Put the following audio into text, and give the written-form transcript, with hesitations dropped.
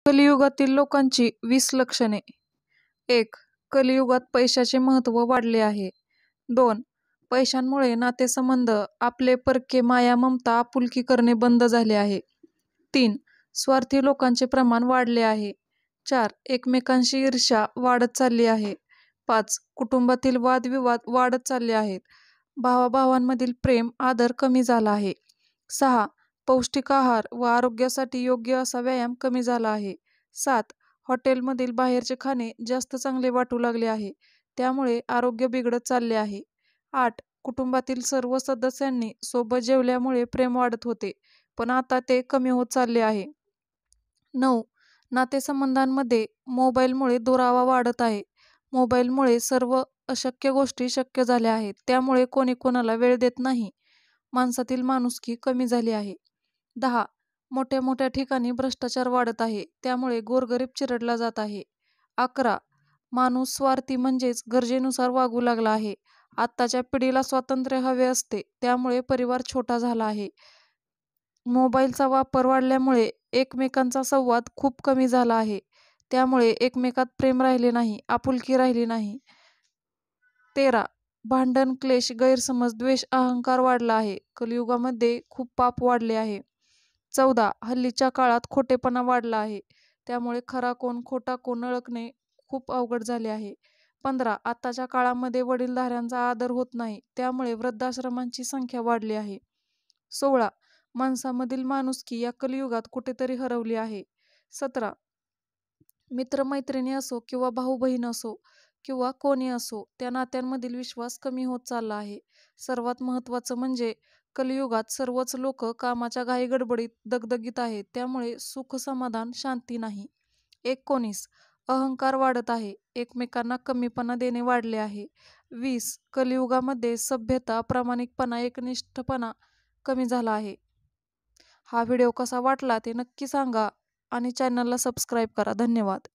कलियुगातील लोकांची 20 लक्षणे. 1. कलियुगात पैशाचे महत्त्व वाढले आहे. 2. पैशांमुळे नातेसंबंध, आपले परके, माया, ममता, आपुलकी करणे बंद झाले आहे. 3. स्वार्थी लोकांचे प्रमाण वाढले आहे. 4. एकमेकांशी ईर्ष्या वाढत चालली आहे. 5. कुटुंबातील वादविवाद वाढत चालले आहेत. भावाभावांमधील प्रेम, आदर कमी झाला आहे. 6. पौष्टिक आहार व आरोग्यासाठी योग्य असा व्यायाम कमी झाला आहे. 7. हॉटेलमधील बाहेरचे खाणे जास्त चांगले वाटू लागले आहे, त्यामुळे आरोग्य बिघडत चालले आहे. 8. कुटुंबातील सर्व सदस्यांनी सोबत जेवल्यामुळे प्रेम वाढत होते, पण आता ते कमी होत चालले आहे. 9. नातेसंबंधांमध्ये मोबाईलमुळे दुरावा वाढत आहे. मोबाईलमुळे सर्व अशक्य गोष्टी शक्य झाल्या आहेत, त्यामुळे कोणी कोणाला वेळ देत नाही. माणसातील माणुसकी कमी झाली आहे. 10. मोठ्या मोठ्या ठिकाणी भ्रष्टाचार वाढत आहे, त्यामुळे गोरगरीब चिरडला जात आहे. 11. माणूस स्वार्थी म्हणजेच गरजेनुसार वागू लागला आहे. आत्ताच्या पिढीला स्वातंत्र्य हवे असते, त्यामुळे परिवार छोटा झाला आहे. मोबाईलचा वापर वाढल्यामुळे एकमेकांचा संवाद खूप कमी झाला आहे, त्यामुळे एकमेकात प्रेम राहिले नाही, आपुलकी राहिली नाही. 13. भांडण, क्लेश, गैरसमज, द्वेष, अहंकार वाढला आहे. कलियुगामध्ये खूप पाप वाढले आहे. 14. हल्लीच्या काळात खोटेपणा वाढला आहे, त्यामुळे खरा कोण खोटा कोण ओळखणे खूप अवघड झाले आहे. 15. आताच्या काळामध्ये वडीलधाऱ्यांचा आदर होत नाही, त्यामुळे वृद्धाश्रमांची संख्या वाढली आहे. 16. माणसामधील माणुसकी या कलियुगात कुठेतरी हरवली आहे. 17. मित्रमैत्रिणी असो किंवा भाऊ बहीण असो किंवा कोणी असो, त्या नात्यांमधील विश्वास कमी होत चालला आहे. सर्वात महत्त्वाचं म्हणजे कलियुगात सर्वच लोक कामाच्या घाईगडबडीत दगदगीत आहेत, त्यामुळे सुख, समाधान, शांती नाही. 19. अहंकार वाढत आहे, एकमेकांना कमीपणा देणे वाढले आहे. 20. कलियुगामध्ये सभ्यता, प्रामाणिकपणा, एकनिष्ठपणा कमी झाला आहे. हा व्हिडिओ कसा वाटला ते नक्की सांगा आणि चॅनलला सबस्क्राईब करा. धन्यवाद.